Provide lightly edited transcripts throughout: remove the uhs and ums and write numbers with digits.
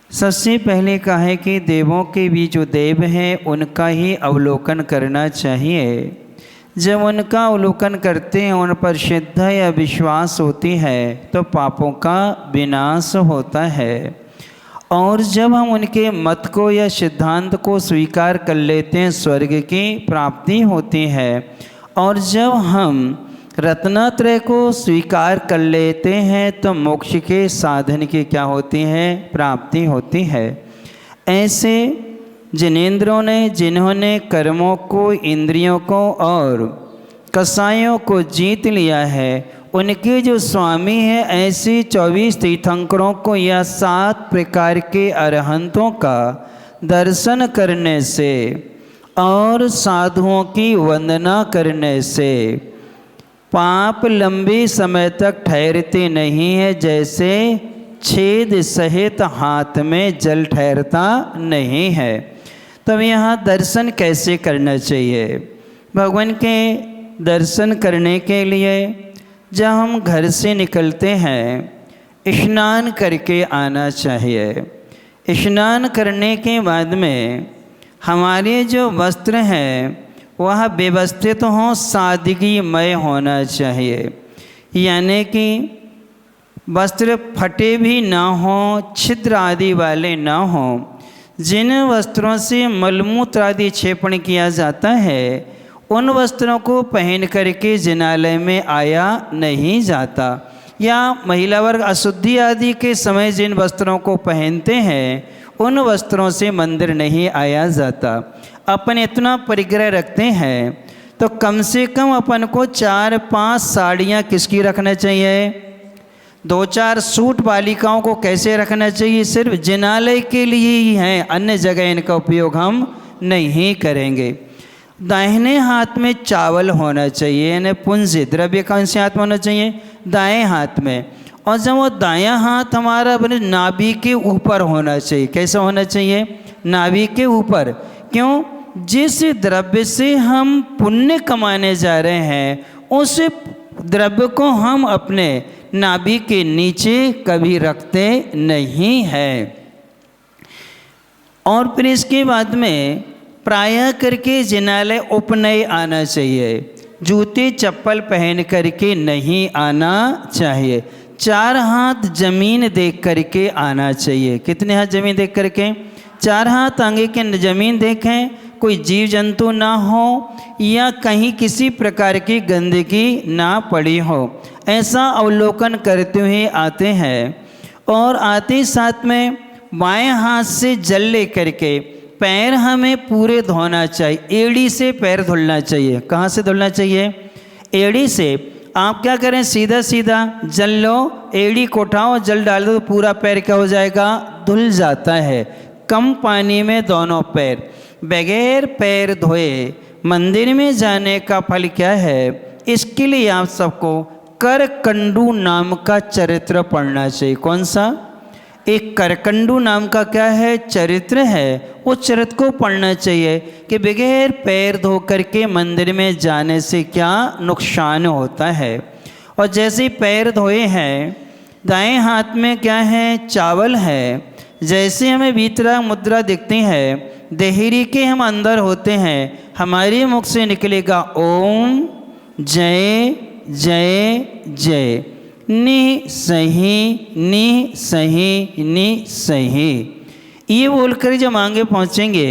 सबसे पहले कहा है कि देवों के भी जो देव हैं उनका ही अवलोकन करना चाहिए। जब उनका अवलोकन करते हैं, उन पर श्रद्धा या विश्वास होती है तो पापों का विनाश होता है। और जब हम उनके मत को या सिद्धांत को स्वीकार कर लेते हैं, स्वर्ग की प्राप्ति होती है। और जब हम रत्नत्रय को स्वीकार कर लेते हैं तो मोक्ष के साधन की क्या होती है? प्राप्ति होती है। ऐसे जिनेंद्रों ने, जिन्होंने कर्मों को, इंद्रियों को और कसायों को जीत लिया है, उनके जो स्वामी हैं, ऐसे 24 तीर्थंकरों को या 7 प्रकार के अरहंतों का दर्शन करने से और साधुओं की वंदना करने से पाप लंबे समय तक ठहरते नहीं है, जैसे छेद सहित हाथ में जल ठहरता नहीं है। तब यहाँ दर्शन कैसे करना चाहिए? भगवान के दर्शन करने के लिए जब हम घर से निकलते हैं, स्नान करके आना चाहिए। स्नान करने के बाद में हमारे जो वस्त्र हैं वह व्यवस्थित हों, सादगीमय होना चाहिए। यानी कि वस्त्र फटे भी ना हों, छिद्र आदि वाले ना हों। जिन वस्त्रों से मलमूत्र आदि क्षेपण किया जाता है, उन वस्त्रों को पहन करके जिनालय में आया नहीं जाता। या महिला वर्ग अशुद्धि आदि के समय जिन वस्त्रों को पहनते हैं, उन वस्त्रों से मंदिर नहीं आया जाता। अपन इतना परिग्रह रखते हैं तो कम से कम अपन को 4-5 साड़ियाँ किसकी रखना चाहिए? 2-4 सूट बालिकाओं को कैसे रखना चाहिए? सिर्फ जिनालय के लिए ही हैं, अन्य जगह इनका उपयोग हम नहीं करेंगे। दाहिने हाथ में चावल होना चाहिए, यानी पुंज द्रव्य कौन से हाथ में होना चाहिए? दाएं हाथ में। और जब वो दायां हाथ हमारा अपने नाभि के ऊपर होना चाहिए। कैसा होना चाहिए? नाभि के ऊपर। क्यों? जिस द्रव्य से हम पुण्य कमाने जा रहे हैं, उस द्रव्य को हम अपने नाभि के नीचे कभी रखते नहीं हैं। और फिर इसके बाद में प्रायः करके जिनालय उपनय आना चाहिए। जूते चप्पल पहन करके नहीं आना चाहिए। 4 हाथ जमीन देख करके आना चाहिए। कितने हाथ जमीन देख करके? 4 हाथ आगे के जमीन देखें, कोई जीव जंतु ना हो या कहीं किसी प्रकार की गंदगी ना पड़ी हो, ऐसा अवलोकन करते हुए आते हैं। और आते साथ में बाएं हाथ से जल ले करके पैर हमें पूरे धोना चाहिए। एड़ी से पैर धुलना चाहिए। कहाँ से धुलना चाहिए? एड़ी से। आप क्या करें? सीधा सीधा जल लो, एड़ी को उठाओ, जल डाल दो, पूरा पैर क्या हो जाएगा? धुल जाता है। कम पानी में दोनों पैर। बगैर पैर धोए मंदिर में जाने का फल क्या है? इसके लिए आप सबको करकंडू नाम का चरित्र पढ़ना चाहिए। कौन सा? एक करकंडू नाम का क्या है? चरित्र है। उस चरित्र को पढ़ना चाहिए कि बगैर पैर धो करके मंदिर में जाने से क्या नुकसान होता है। और जैसे पैर धोए हैं, दाएं हाथ में क्या है? चावल है। जैसे हमें भीतरा मुद्रा दिखती है, देहरी के हम अंदर होते हैं, हमारे मुख से निकलेगा ओम जय जय जय, नि सही नि सही नि सही। ये बोलकर जब आगे पहुँचेंगे,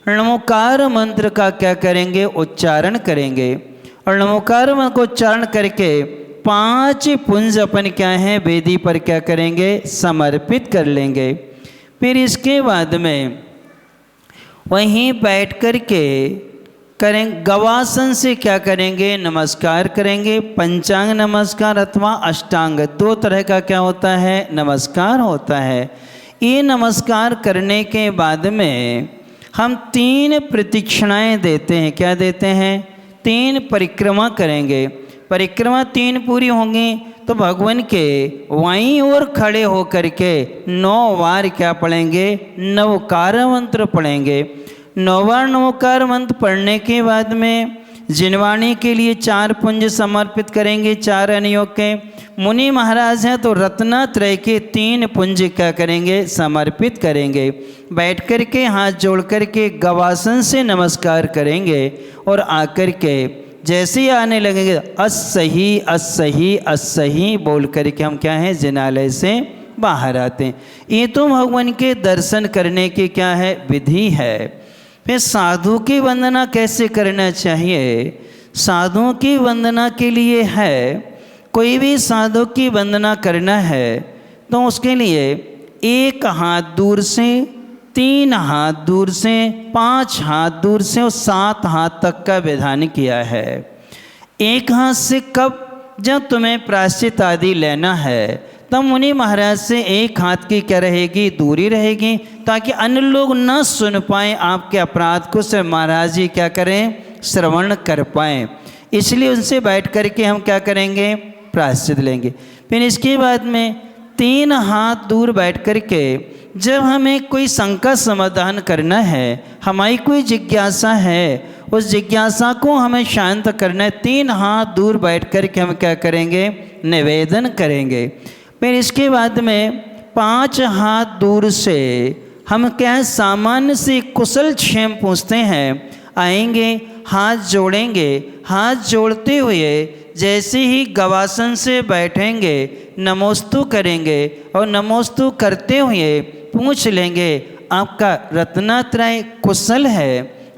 नमोकार मंत्र का क्या करेंगे? उच्चारण करेंगे। और नमोकार मंत्र को उच्चारण करके 5 पुंज अपन क्या है? वेदी पर क्या करेंगे? समर्पित कर लेंगे। फिर इसके बाद में वहीं बैठ कर के करें गवासन से क्या करेंगे? नमस्कार करेंगे। पंचांग नमस्कार अथवा अष्टांग, 2 तरह का क्या होता है? नमस्कार होता है। ये नमस्कार करने के बाद में हम 3 प्रदक्षिणाएं देते हैं। क्या देते हैं? 3 परिक्रमा करेंगे। परिक्रमा 3 पूरी होंगी तो भगवान के वाईं ओर खड़े होकर के 9 बार क्या पढ़ेंगे? नवकार मंत्र पढ़ेंगे। 9 बार नवकार मंत्र पढ़ने के बाद में जिनवाणी के लिए 4 पुंज समर्पित करेंगे, 4 अनियोग के। मुनि महाराज हैं तो रत्नत्रय के 3 पुंज क्या करेंगे, समर्पित करेंगे। बैठ कर के हाथ जोड़ कर के गवासन से नमस्कार करेंगे और आकर के जैसे ही आने लगेंगे अस्सही अस्सही अस्सही बोल कर के हम क्या हैं, जिनालय से बाहर आते हैं। ये तो भगवान के दर्शन करने की क्या है, विधि है। फिर साधु की वंदना कैसे करना चाहिए? साधुओं की वंदना के लिए है, कोई भी साधु की वंदना करना है तो उसके लिए 1 हाथ दूर से, 3 हाथ दूर से, 5 हाथ दूर से और 7 हाथ तक का विधान किया है। 1 हाथ से कब, जब तुम्हें प्रायश्चित आदि लेना है तब मुनि महाराज से 1 हाथ की क्या रहेगी, दूरी रहेगी, ताकि अन्य लोग न सुन पाएँ आपके अपराध को, सिर्फ महाराज जी क्या करें, श्रवण कर पाएँ। इसलिए उनसे बैठ कर के हम क्या करेंगे, प्रायश्चित लेंगे। फिर इसके बाद में 3 हाथ दूर बैठ कर के जब हमें कोई शंका समाधान करना है, हमारी कोई जिज्ञासा है, उस जिज्ञासा को हमें शांत करना है, 3 हाथ दूर बैठ कर के हम क्या करेंगे, निवेदन करेंगे। फिर इसके बाद में 5 हाथ दूर से हम क्या है, सामान्य से कुशल क्षेम पूछते हैं। आएंगे, हाथ जोड़ेंगे, हाथ जोड़ते हुए जैसे ही गवासन से बैठेंगे नमोस्तु करेंगे और नमोस्तु करते हुए पूछ लेंगे आपका रत्नत्रय कुशल है,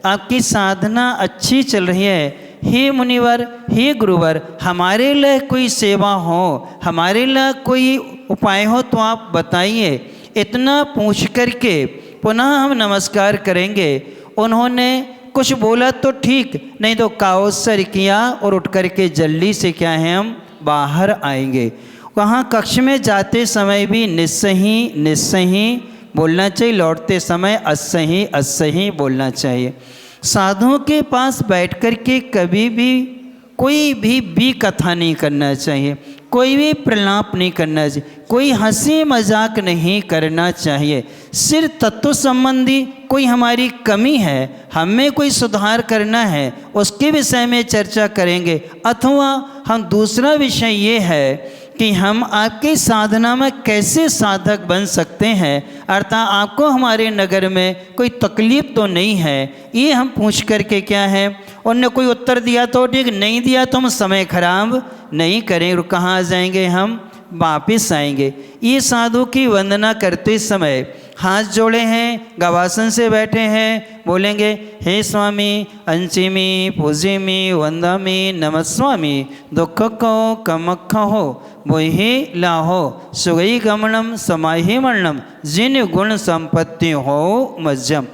आपकी साधना अच्छी चल रही है, हे मुनिवर, हे गुरुवर, हमारे लिए कोई सेवा हो, हमारे लिए कोई उपाय हो तो आप बताइए। इतना पूछ करके पुनः हम नमस्कार करेंगे। उन्होंने कुछ बोला तो ठीक, नहीं तो काउसर किया और उठ कर के जल्दी से क्या है, हम बाहर आएंगे। वहाँ कक्ष में जाते समय भी निस्सही निस्सही बोलना चाहिए, लौटते समय अस्सही अस्सही बोलना चाहिए। साधुओं के पास बैठ कर के कभी भी कोई भी कथा नहीं करना चाहिए, कोई भी प्रलाप नहीं करना चाहिए, कोई हंसी मजाक नहीं करना चाहिए। सिर्फ तत्व संबंधी कोई हमारी कमी है, हमें कोई सुधार करना है, उसके विषय में चर्चा करेंगे। अथवा हम दूसरा विषय ये है कि हम आपकी साधना में कैसे साधक बन सकते हैं, अर्थात आपको हमारे नगर में कोई तकलीफ तो नहीं है, ये हम पूछ करके क्या है, उनने कोई उत्तर दिया तो ठीक, नहीं दिया तो हम समय खराब नहीं करें और कहाँ जाएंगे, हम वापिस आएंगे। ये साधु की वंदना करते समय हाथ जोड़े हैं, गवासन से बैठे हैं, बोलेंगे हे स्वामी अंचिमी पूजिमी वंदामी नमस्वामी दुख को कमख हो वही लाहो सुगई गमनम समाहि मरणम जिन गुण संपत्ति हो मज्जम।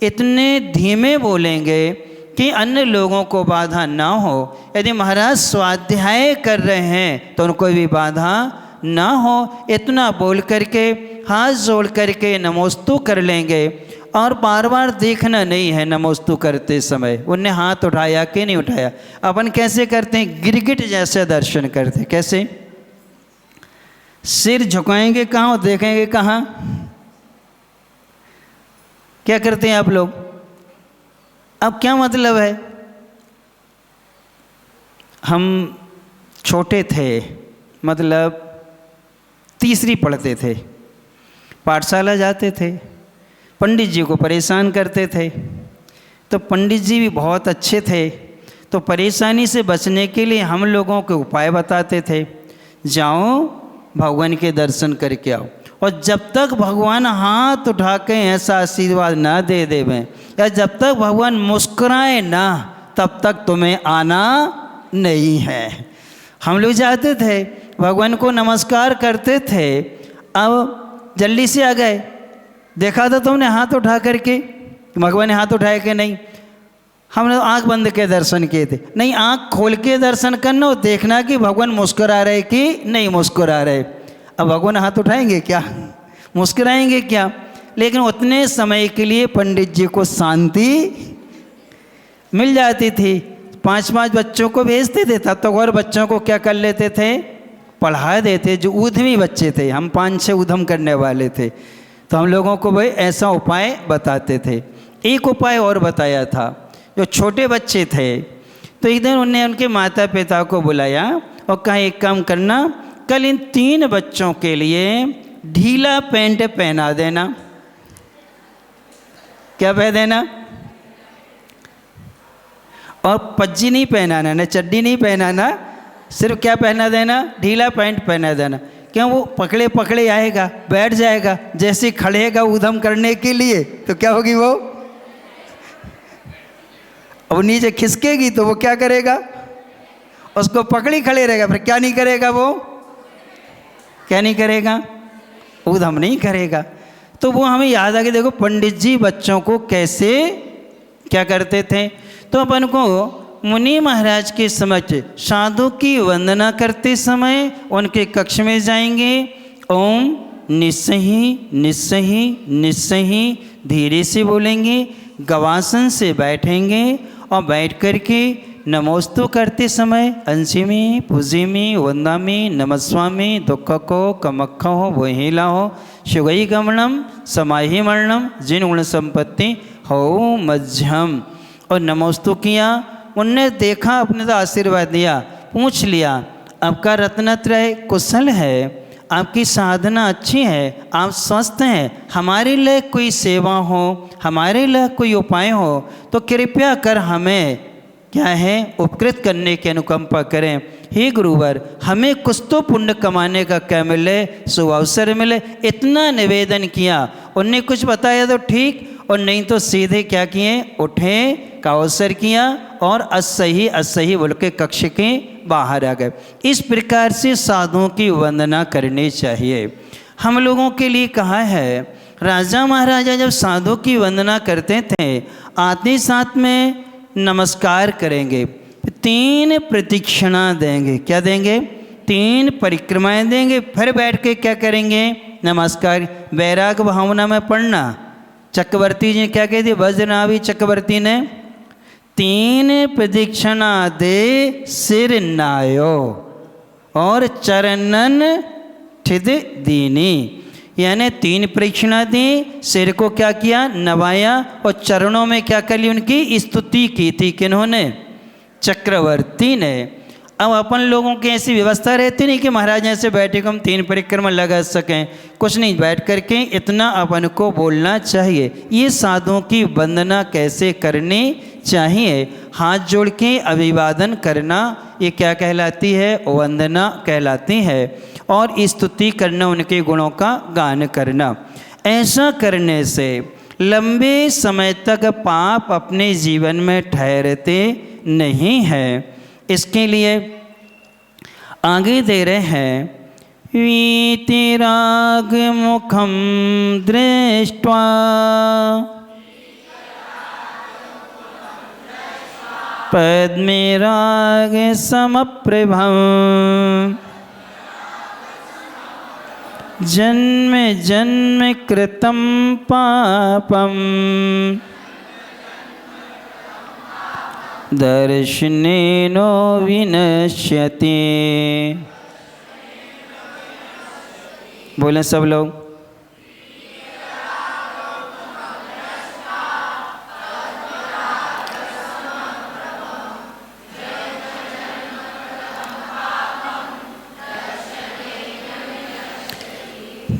इतने धीमे बोलेंगे कि अन्य लोगों को बाधा ना हो। यदि महाराज स्वाध्याय कर रहे हैं तो उनको भी बाधा ना हो। इतना बोल करके हाथ जोड़ करके नमोस्तु कर लेंगे और बार बार देखना नहीं है नमोस्तु करते समय उनने हाथ उठाया कि नहीं उठाया। अपन कैसे करते हैं, गिरगिट जैसे दर्शन करते हैं। कैसे, सिर झुकाएंगे कहाँ और देखेंगे कहाँ, क्या करते हैं आप लोग? अब क्या मतलब है, हम छोटे थे, मतलब तीसरी पढ़ते थे, पाठशाला जाते थे, पंडित जी को परेशान करते थे, तो पंडित जी भी बहुत अच्छे थे, तो परेशानी से बचने के लिए हम लोगों के उपाय बताते थे। जाओ भगवान के दर्शन करके आओ, और जब तक भगवान हाथ उठा के ऐसा आशीर्वाद ना दे देवें या जब तक भगवान मुस्कुराए ना, तब तक तुम्हें आना नहीं है। हम लोग जाते थे, भगवान को नमस्कार करते थे, अब जल्दी से आ गए, देखा था तुमने हाथ उठा करके, भगवान ने हाथ उठाया कि नहीं? हमने आंख बंद के दर्शन किए थे। नहीं, आंख खोल के दर्शन करना और देखना कि भगवान मुस्कुरा रहे कि नहीं मुस्कुरा रहे। अब भगवान हाथ उठाएंगे क्या, मुस्कुराएंगे क्या? लेकिन उतने समय के लिए पंडित जी को शांति मिल जाती थी। 5-5 बच्चों को भेजते थे, तब तक और बच्चों को क्या कर लेते थे, पढ़ा देते। जो ऊधमी बच्चे थे, हम 5-6 ऊधम करने वाले थे, तो हम लोगों को भाई ऐसा उपाय बताते थे। एक उपाय और बताया था, जो छोटे बच्चे थे तो एक दिन उन्हें उनके माता पिता को बुलाया और कहा एक काम करना, कल इन 3 बच्चों के लिए ढीला पैंट पहना देना। क्या पहन देना? और पज्जी नहीं पहनाना, ना चड्डी नहीं पहनाना, सिर्फ क्या पहना देना? ढीला पैंट पहना देना। क्यों? वो पकड़े पकड़े आएगा, बैठ जाएगा, जैसे खड़ेगा उधम करने के लिए तो क्या होगी वो? अब नीचे खिसकेगी तो वो क्या करेगा? उसको पकड़ी खड़े रहेगा, फिर क्या नहीं करेगा वो? क्या नहीं करेगा? उधम नहीं करेगा। तो वो हमें याद आ गया। देखो पंडित जी बच्चों को कैसे क्या करते थे। तो अपन को मुनि महाराज के समक्ष साधु की वंदना करते समय उनके कक्ष में जाएंगे, ओम निस्सही निस्सही निस्सही धीरे से बोलेंगे, गवासन से बैठेंगे और बैठ करके नमोस्तु करते समय अंशिमी पूजिमी वंदामी नमस्वामी दुखको कमक्खो वहीला हो शुगई गमनम समाहि मरणम जिन गुण संपत्ति हो मध्यम। और नमोस्तु किया, उनने देखा, अपने तो आशीर्वाद दिया, पूछ लिया आपका रत्नत्रय कुशल है, आपकी साधना अच्छी है, आप स्वस्थ हैं, हमारे लिए कोई सेवा हो, हमारे लिए कोई उपाय हो तो कृपया कर हमें क्या है उपकृत करने की अनुकंपा करें। हे गुरुवर, हमें कुछ तो पुण्य कमाने का क्या मिले, शुभ अवसर मिले। इतना निवेदन किया। उनने कुछ बताया तो ठीक, और नहीं तो सीधे क्या किए, उठे का अवसर किया और असही असही बोल के कक्ष के बाहर आ गए। इस प्रकार से साधुओं की वंदना करनी चाहिए। हम लोगों के लिए कहा है, राजा महाराजा जब साधु की वंदना करते थे आते साथ में नमस्कार करेंगे, 3 प्रदक्षिणा देंगे। क्या देंगे? 3 परिक्रमाएं देंगे। फिर बैठ के क्या करेंगे? नमस्कार। वैराग भावना में पढ़ना। चक्रवर्ती जी क्या कहते? वज्रनाभि चक्रवर्ती ने 3 प्रदक्षिणा दे सिर नायो और चरणन ठिद दीनी। यानी 3 प्रदक्षिणा दी, सिर को क्या किया? नवाया, और चरणों में क्या कर ली? उनकी स्तुति की थी। किन्होंने? चक्रवर्ती ने। अब अपन लोगों की ऐसी व्यवस्था रहती नहीं कि महाराज ऐसे बैठे को हम 3 परिक्रमा लगा सकें, कुछ नहीं, बैठ करके इतना अपन को बोलना चाहिए। ये साधुओं की वंदना कैसे करनी चाहिए? हाथ जोड़ के अभिवादन करना, ये क्या कहलाती है? वंदना कहलाती है। और स्तुति करना, उनके गुणों का गान करना। ऐसा करने से लंबे समय तक पाप अपने जीवन में ठहरते नहीं हैं। इसके लिए आगे दे रहे हैं, वीतिराग मुखम दृष्ट्वा पद्मे राग समप्रभम जन्म जन्म कृतं पापम दर्शनेनो विनश्यति। बोलें सब लोग।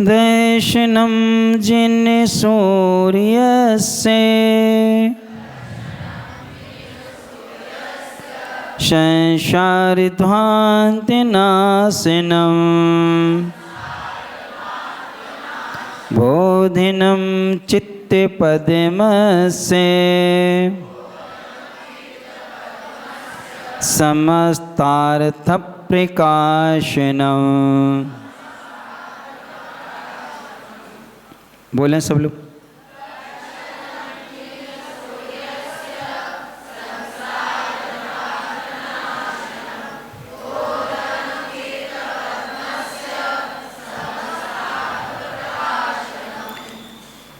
दर्शनम जिन सूर्यस्य संसारध्वान्तनाशनम बोधिनं चित्तपद्मस्य समस्तार्थप्रकाशनम। बोलें सब लोग।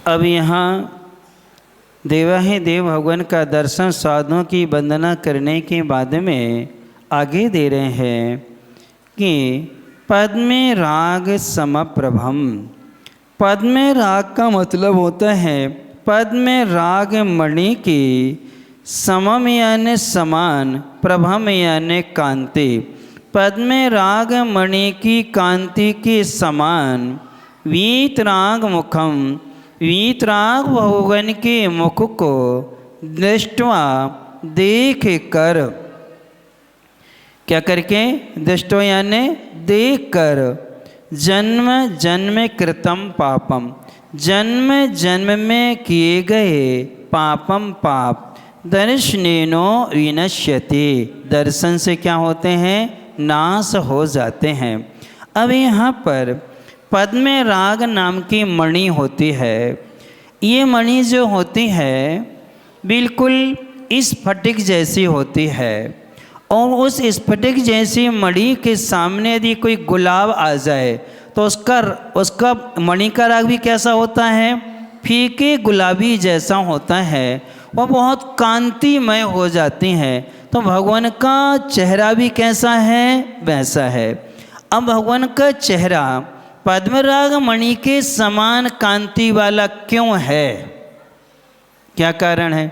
अब यहाँ देवाहि देव भगवान का दर्शन साधुओं की वंदना करने के बाद में आगे दे रहे हैं कि पद्मे राग समप्रभम। पद्मे राग का मतलब होता है पद्मे राग मणि की समम यानी समान, प्रभम यानी कांति। पद्म राग मणि की कांति के समान वीतराग मुखम, वीतराग भगवान के मुख को दृष्टवा देख कर, क्या करके? दृष्टवा यानी देख कर, जन्म जन्म कृतम पापम, जन्म जन्म में किए गए पापम पाप दर्शनेनो विनश्यति, दर्शन से क्या होते हैं? नाश हो जाते हैं। अब यहाँ पर पद्म राग नाम की मणि होती है। ये मणि जो होती है बिल्कुल स्फटिक जैसी होती है, और उस स्फटिक जैसी मणि के सामने यदि कोई गुलाब आ जाए तो उसका मणि का राग भी कैसा होता है? फीके गुलाबी जैसा होता है, वह बहुत कांतिमय हो जाती हैं। तो भगवान का चेहरा भी कैसा है? वैसा है। अब भगवान का चेहरा पद्मराग मणि के समान कांति वाला क्यों है? क्या कारण है?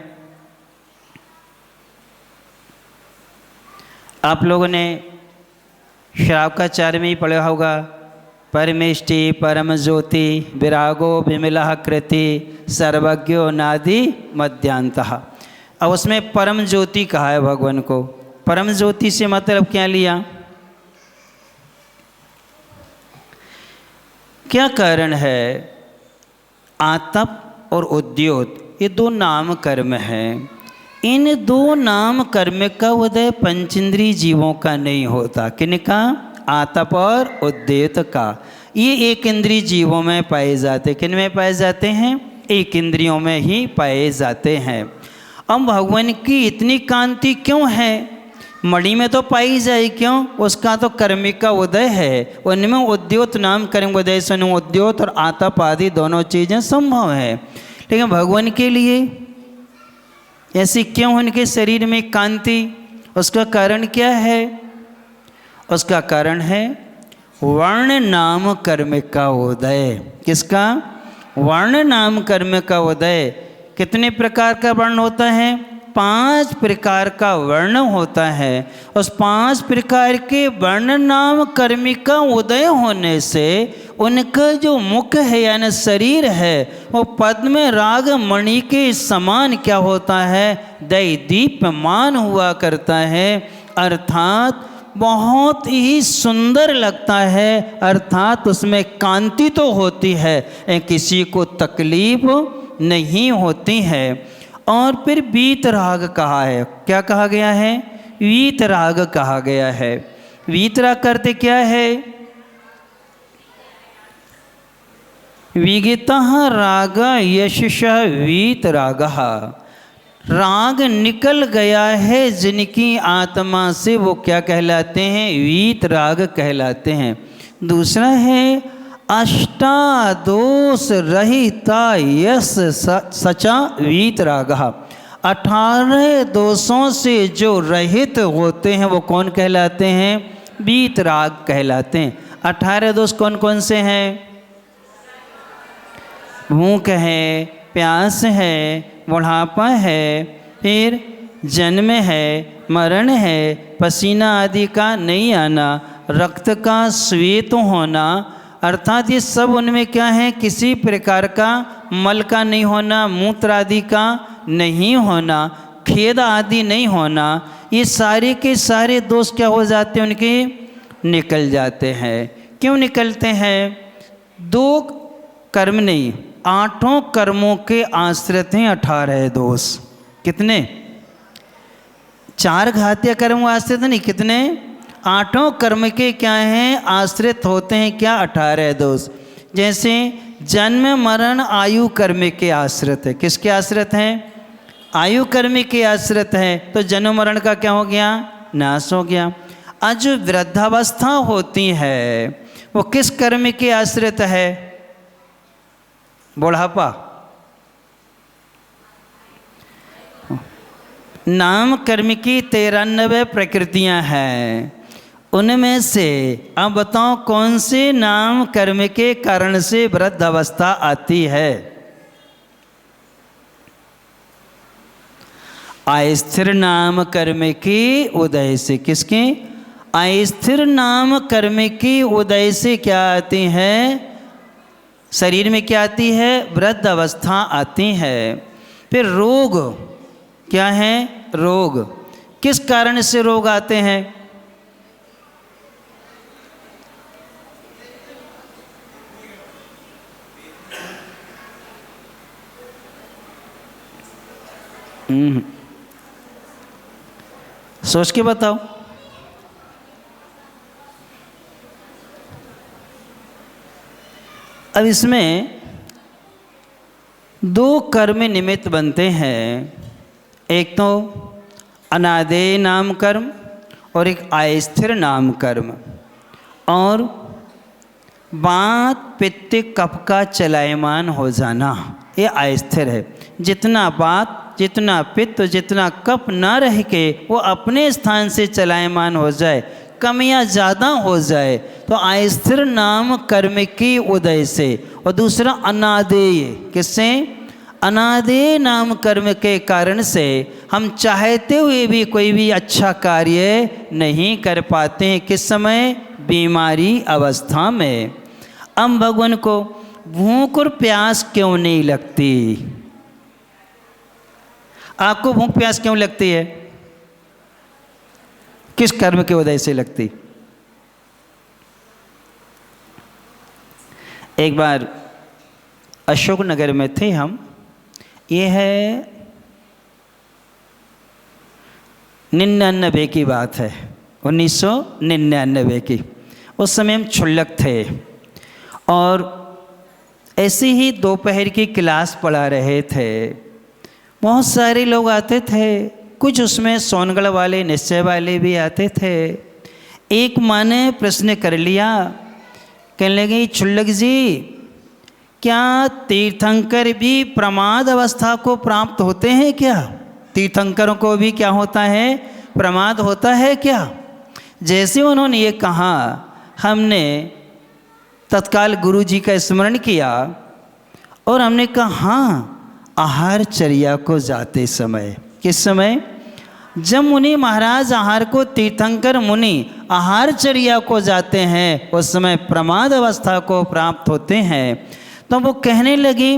आप लोगों ने श्रावकाचार्य में ही पढ़ा होगा, परमेष्टि परम ज्योति विरागो विमला कृति सर्वज्ञो नादि मध्यांतः। अब उसमें परम ज्योति कहा है भगवान को। परम ज्योति से मतलब क्या लिया? क्या कारण है? आतप और उद्योत ये दो नाम कर्म हैं। इन दो नाम कर्म का उदय पंचेंद्रिय जीवों का नहीं होता। किनका? आतप और उद्योत का। ये एक इंद्रिय जीवों में पाए जाते। किन में पाए जाते हैं? एक इंद्रियों में ही पाए जाते हैं। अब भगवान की इतनी कांति क्यों है? मणि में तो पाई जाए, क्यों? उसका तो कर्मिक का उदय है। उनमें उद्योत नाम कर्म उदय से उद्योत और आतप आदि दोनों चीज़ें संभव है। लेकिन भगवान के लिए ऐसी क्यों उनके शरीर में कांति? उसका कारण क्या है? उसका कारण है वर्ण नाम कर्म का उदय। किसका? वर्ण नाम कर्म का उदय। कितने प्रकार का वर्ण होता है? 5 प्रकार का वर्ण होता है। उस 5 प्रकार के वर्ण नाम कर्म का उदय होने से उनका जो मुख है यानी शरीर है वो पद्म राग मणि के समान क्या होता है? दैदीप्यमान हुआ करता है, अर्थात बहुत ही सुंदर लगता है। अर्थात उसमें कांति तो होती है, किसी को तकलीफ नहीं होती है। और फिर वीतराग कहा है। क्या कहा गया है? वीतराग कहा गया है। वीतराग करते क्या है? विगितः राग यशः वीतरागः, राग निकल गया है जिनकी आत्मा से वो क्या कहलाते हैं? वीतराग कहलाते हैं। दूसरा है अष्टादोष रहिता यस सचा वीतरागः, 18 दोषों से जो रहित होते हैं वो कौन कहलाते हैं? वीतराग कहलाते हैं। 18 दोष कौन कौन से हैं? भूख है, प्यास है, बुढ़ापा है, फिर जन्म है, मरण है, पसीना आदि का नहीं आना, रक्त का श्वेत होना, अर्थात ये सब उनमें क्या है? किसी प्रकार का मल का नहीं होना, मूत्र आदि का नहीं होना, खेद आदि नहीं होना। ये सारे के सारे दोष क्या हो जाते हैं? उनके निकल जाते हैं। क्यों निकलते हैं? 2 कर्म नहीं, 8 कर्मों के आश्रित हैं 18 दोष। कितने? 4 घातीय कर्म आश्रित नहीं, कितने? 8 कर्म के क्या हैं? आश्रित होते हैं क्या? 18 दोष। जैसे जन्म मरण आयु कर्म के आश्रित है। किसके आश्रित हैं? आयु कर्म के आश्रित है। तो जन्म मरण का क्या हो गया? नाश हो गया। आज जो वृद्धावस्था होती है वो किस कर्म के आश्रित है? बुढ़ापा। नाम कर्म की 93 प्रकृतियां हैं। उनमें से अब बताओ कौन से नाम कर्म के कारण से वृद्ध अवस्था आती है? अस्थिर नाम कर्म के उदय से। किसके? अस्थिर नाम कर्म की उदय से क्या आती है? शरीर में क्या आती है? वृद्ध अवस्था आती है। फिर रोग क्या है? रोग किस कारण से रोग आते हैं? सोच के बताओ। अब इसमें दो कर्म निमित्त बनते हैं, एक तो अनादेय नाम कर्म और एक अस्थिर नाम कर्म। और वात पित्त कफ का चलायमान हो जाना ये अस्थिर है। जितना वात, जितना पित्त, जितना कफ ना रह के वो अपने स्थान से चलायमान हो जाए, कम या ज़्यादा हो जाए, तो अस्थिर नाम कर्म की उदय से। और दूसरा अनादेय, किससे? अनादेय नाम कर्म के कारण से हम चाहते हुए भी कोई भी अच्छा कार्य नहीं कर पाते हैं। किस समय? बीमारी अवस्था में। अब भगवान को भूख और प्यास क्यों नहीं लगती? आपको भूख प्यास क्यों लगती है? किस कर्म के उदय से लगती? एक बार अशोकनगर में थे हम, ये है 99 की बात है, 1999 की। उस समय हम क्षुल्लक थे और ऐसे ही दोपहर की क्लास पढ़ा रहे थे। बहुत सारे लोग आते थे, कुछ उसमें सोनगढ़ वाले, निश्चय वाले भी आते थे। एक माँ ने प्रश्न कर लिया, कहने लगी, क्षुल्लक जी क्या तीर्थंकर भी प्रमाद अवस्था को प्राप्त होते हैं क्या? तीर्थंकरों को भी क्या होता है? प्रमाद होता है क्या? जैसे उन्होंने ये कहा, हमने तत्काल गुरु जी का स्मरण किया और हमने कहा हाँ, आहारचर्या को जाते समय। किस समय? जब मुनि महाराज आहार को, तीर्थंकर मुनि आहारचर्या को जाते हैं, उस समय प्रमाद अवस्था को प्राप्त होते हैं। तो वो कहने लगी,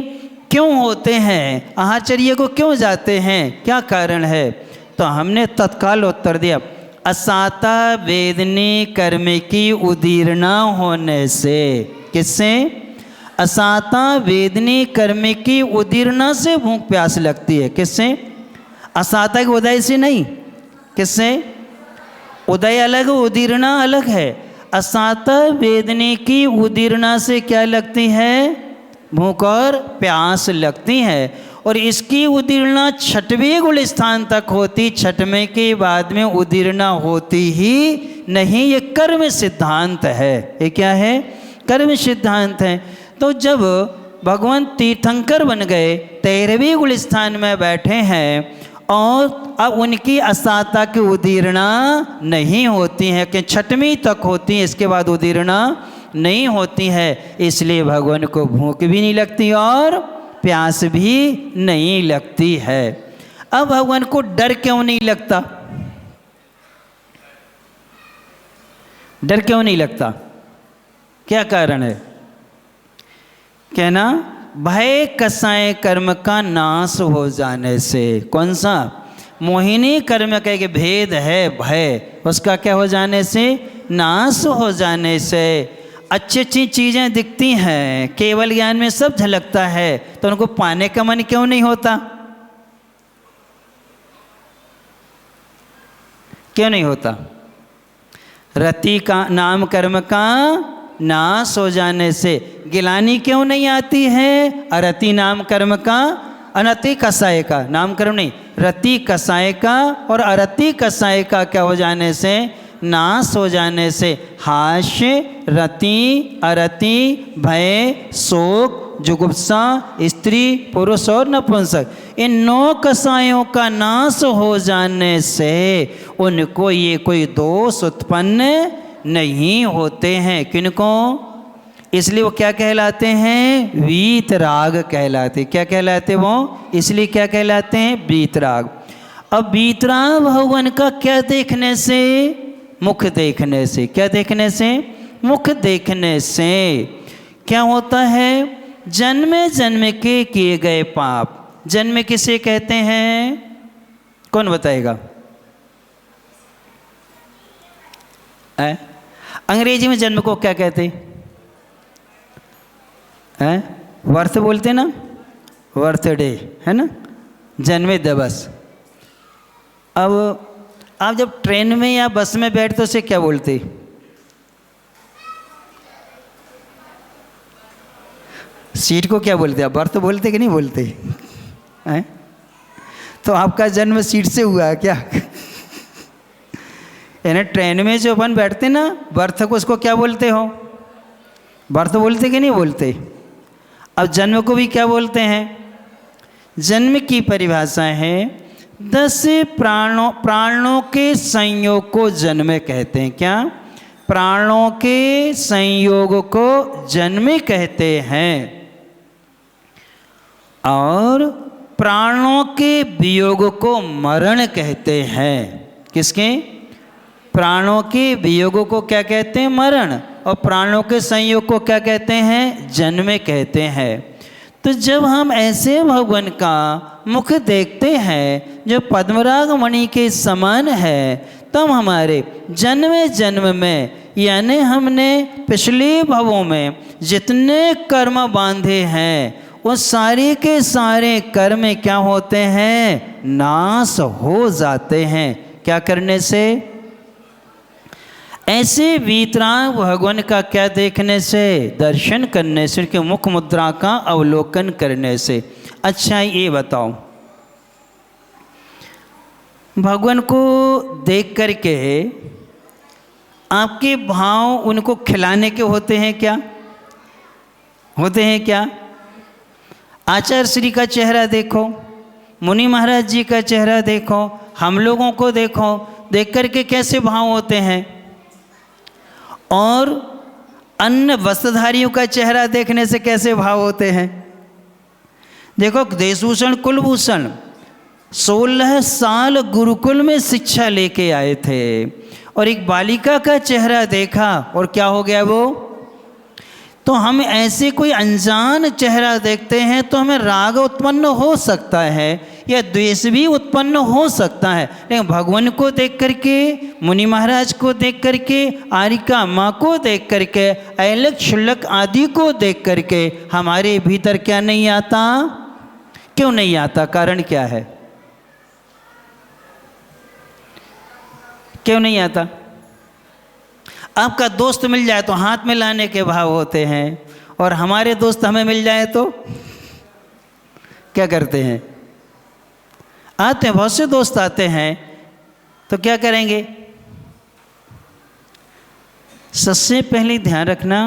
क्यों होते हैं? आहारचर्या को क्यों जाते हैं? क्या कारण है? तो हमने तत्काल उत्तर दिया, असाता वेदनी कर्म की उदीर्णा होने से। किससे? असाता वेदनी कर्म की उदीर्णा से भूख प्यास लगती है। किससे? असाता के उदय से नहीं। किससे? उदय अलग, उदीर्णा अलग है। असाता वेदनी की उदीर्णा से क्या लगती है? भूख और प्यास लगती है। और इसकी उदीर्णा छठवें गुण स्थान तक होती, छठवें के बाद में उदीर्णा होती ही नहीं। ये कर्म सिद्धांत है। ये क्या है? कर्म सिद्धांत है। तो जब भगवान तीर्थंकर बन गए, 13वें गुण स्थान में बैठे हैं और अब उनकी असाता की उदीर्णा नहीं होती है, कि छठवीं तक होती है, इसके बाद उदीर्णा नहीं होती है। इसलिए भगवान को भूख भी नहीं लगती और प्यास भी नहीं लगती है। अब भगवान को डर क्यों नहीं लगता? डर क्यों नहीं लगता? क्या कारण है? कहना, भय कसाय कर्म का नाश हो जाने से। कौन सा? मोहिनी कर्म का एक भेद है भय, उसका क्या हो जाने से? नाश हो जाने से। अच्छी अच्छी चीज़ें दिखती हैं, केवल ज्ञान में सब झलकता है, तो उनको पाने का मन क्यों नहीं होता? क्यों नहीं होता? रति का नाम कर्म का नाश हो जाने से गिलानी क्यों नहीं आती है? अरति नाम कर्म का, अनति कसाय का, नाम कर्म नहीं, रति कसाय का और अरति कसाय का क्या हो जाने से? नाश हो जाने से। हास्य, रति, अरति, भय, शोक, जुगुप्सा, स्त्री, पुरुष और नपुंसक, इन 9 कसायों का नाश हो जाने से उनको ये कोई दोष उत्पन्न नहीं होते हैं। किनको? इसलिए वो क्या कहलाते हैं? वीतराग कहलाते। क्या कहलाते वो? इसलिए क्या कहलाते हैं? वीतराग। अब वीतराग भगवान का क्या देखने से? मुख देखने से। क्या देखने से? मुख देखने से क्या होता है? जन्म जन्म के किए गए पाप। जन्म किसे कहते हैं? कौन बताएगा? अंग्रेजी में जन्म को क्या कहते हैं? बर्थ बोलते ना, बर्थडे है ना, जन्म दिवस। अब आप जब ट्रेन में या बस में बैठते उसे क्या बोलते? सीट को क्या बोलते? आप बर्थ बोलते कि नहीं बोलते हैं? तो आपका जन्म सीट से हुआ है क्या? यानी ट्रेन में जो अपन बैठते ना, बर्थ को उसको क्या बोलते हो? बर्थ बोलते कि नहीं बोलते? अब जन्म को भी क्या बोलते हैं? जन्म की परिभाषा है 10 प्राणों के संयोग को जन्म कहते हैं। क्या? प्राणों के संयोग को जन्म कहते हैं। और प्राणों के वियोग को मरण कहते हैं। किसके? प्राणों के वियोग को क्या कहते हैं? मरण। और प्राणों के संयोग को क्या कहते हैं? जन्म कहते हैं। तो जब हम ऐसे भगवान का मुख देखते हैं जो पद्मराग मणि के समान है, तब हमारे जन्म जन्म में, यानी हमने पिछले भवों में जितने कर्म बांधे हैं वो सारे के सारे कर्म क्या होते हैं? नाश हो जाते हैं। क्या करने से? ऐसे वीतराग भगवान का क्या देखने से? दर्शन करने से, उनके मुख मुद्रा का अवलोकन करने से। अच्छा ये बताओ, भगवान को देख करके आपके भाव उनको खिलाने के होते हैं क्या? होते हैं क्या? आचार्य श्री का चेहरा देखो, मुनि महाराज जी का चेहरा देखो, हम लोगों को देखो, देख करके कैसे भाव होते हैं। और अन्य वस्त्रधारियों का चेहरा देखने से कैसे भाव होते हैं। देखो, देशभूषण कुलभूषण 16 साल गुरुकुल में शिक्षा लेके आए थे और एक बालिका का चेहरा देखा और क्या हो गया वो? तो हम ऐसे कोई अनजान चेहरा देखते हैं तो हमें राग उत्पन्न हो सकता है या द्वेष भी उत्पन्न हो सकता है। लेकिन भगवान को देख करके, मुनि महाराज को देख करके, आरिका माँ को देख करके, ऐलक शुल्लक आदि को देख करके हमारे भीतर क्या नहीं आता? क्यों नहीं आता? कारण क्या है? क्यों नहीं आता? आपका दोस्त मिल जाए तो हाथ में लाने के भाव होते हैं, और हमारे दोस्त हमें मिल जाए तो क्या करते हैं? आते हैं, बहुत से दोस्त आते हैं तो क्या करेंगे? सबसे पहले ध्यान रखना,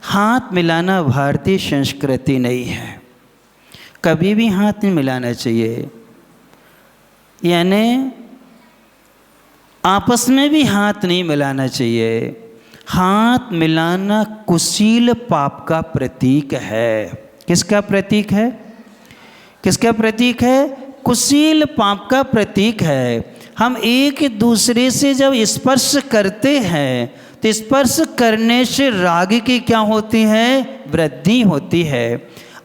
हाथ मिलाना भारतीय संस्कृति नहीं है। कभी भी हाथ नहीं मिलाना चाहिए। यानी आपस में भी हाथ नहीं मिलाना चाहिए। हाथ मिलाना कुशील पाप का प्रतीक है। किसका प्रतीक है? किसका प्रतीक है? कुशील पाप का प्रतीक है। हम एक दूसरे से जब स्पर्श करते हैं तो स्पर्श करने से राग की क्या होती है? वृद्धि होती है।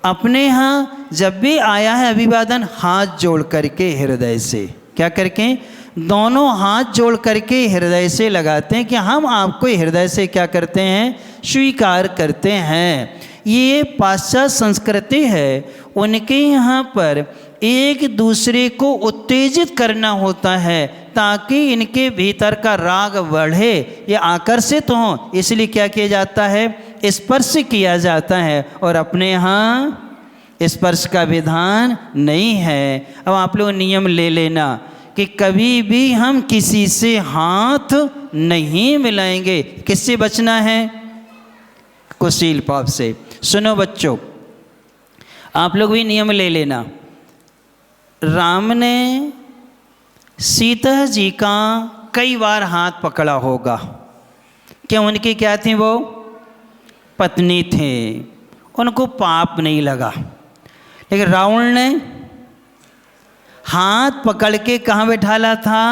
अपने यहाँ जब भी आया है अभिवादन, हाथ जोड़ करके हृदय से, क्या करके? दोनों हाथ जोड़ करके हृदय से लगाते हैं कि हम आपको हृदय से क्या करते हैं? स्वीकार करते हैं। ये पाश्चात्य संस्कृति है। उनके यहाँ पर एक दूसरे को उत्तेजित करना होता है ताकि इनके भीतर का राग बढ़े या आकर्षित हो, इसलिए क्या किया जाता है? स्पर्श किया जाता है। और अपने यहाँ स्पर्श का विधान नहीं है। अब आप लोग नियम ले लेना कि कभी भी हम किसी से हाथ नहीं मिलाएंगे। किससे बचना है? कुशील पाप से। सुनो बच्चों, आप लोग भी नियम ले लेना। राम ने सीता जी का कई बार हाथ पकड़ा होगा। क्या उनकी क्या थी? वो पत्नी थे, उनको पाप नहीं लगा। लेकिन रावण ने हाथ पकड़ के कहाँ बैठाला था?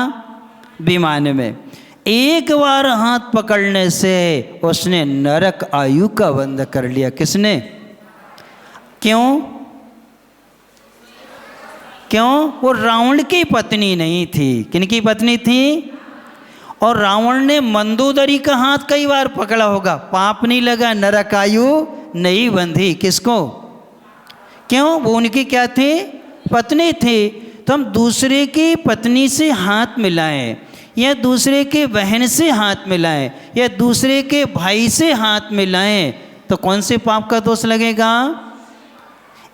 विमान में। एक बार हाथ पकड़ने से उसने नरक आयु का बंद कर लिया। किसने? क्यों? क्यों? वो रावण की पत्नी नहीं थी। किनकी पत्नी थी? और रावण ने मंदोदरी का हाथ कई बार पकड़ा होगा, पाप नहीं लगा, नरक आयु नहीं बंधी। किसको? क्यों? वो उनकी क्या थी? पत्नी थी। तो हम दूसरे की पत्नी से हाथ मिलाएं या दूसरे के बहन से हाथ मिलाएं या दूसरे के भाई से हाथ मिलाएं तो कौन से पाप का दोष लगेगा?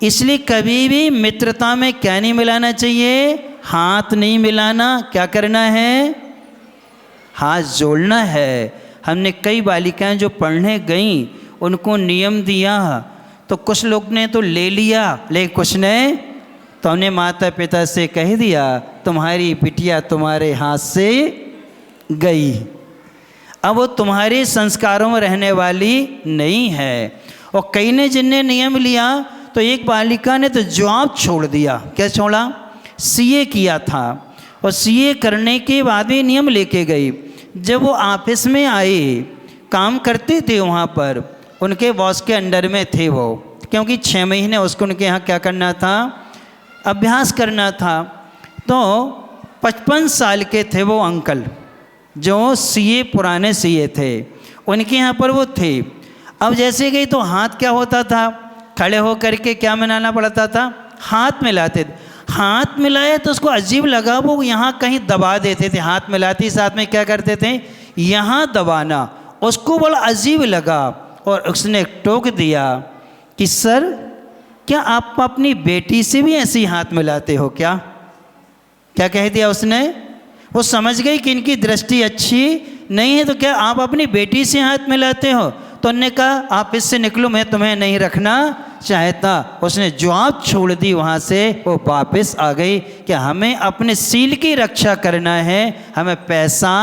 इसलिए कभी भी मित्रता में क्या नहीं मिलाना चाहिए? हाथ नहीं मिलाना। क्या करना है? हाथ जोड़ना है। हमने कई बालिकाएं जो पढ़ने गईं उनको नियम दिया तो कुछ लोग ने तो ले लिया, लेकिन कुछ ने तो हमने माता पिता से कह दिया तुम्हारी बिटिया तुम्हारे हाथ से गई, अब वो तुम्हारे संस्कारों में रहने वाली नहीं है। और कई ने जिनने नियम लिया तो एक बालिका ने तो जॉब छोड़ दिया। क्या छोड़ा? सीए किया था और सीए करने के बाद भी नियम लेके गई। जब वो ऑफिस में आए, काम करते थे वहाँ पर, उनके बॉस के अंडर में थे वो, क्योंकि 6 महीने उसको उनके यहाँ क्या करना था? अभ्यास करना था। तो 55 साल के थे वो अंकल जो सीए, पुराने सीए थे, उनके यहाँ पर वो थे। अब जैसे गई तो हाथ क्या होता था? खड़े हो करके क्या मिलाना पड़ता था? हाथ मिलाते थे। हाथ मिलाए तो उसको अजीब लगा, वो यहाँ कहीं दबा देते थे। हाथ मिलाते साथ में क्या करते थे? यहाँ दबाना। उसको बड़ा अजीब लगा और उसने टोक दिया कि सर क्या आप अपनी बेटी से भी ऐसे ही हाथ मिलाते हो क्या? क्या कह दिया उसने? वो समझ गई कि इनकी दृष्टि अच्छी नहीं है, तो क्या आप अपनी बेटी से हाथ मिलाते हो? तो उन्होंने कहा आप इससे निकलो, मैं तुम्हें नहीं रखना चाहता। उसने जॉब छोड़ दी, वहाँ से वो वापस आ गई कि हमें अपने सील की रक्षा करना है, हमें पैसा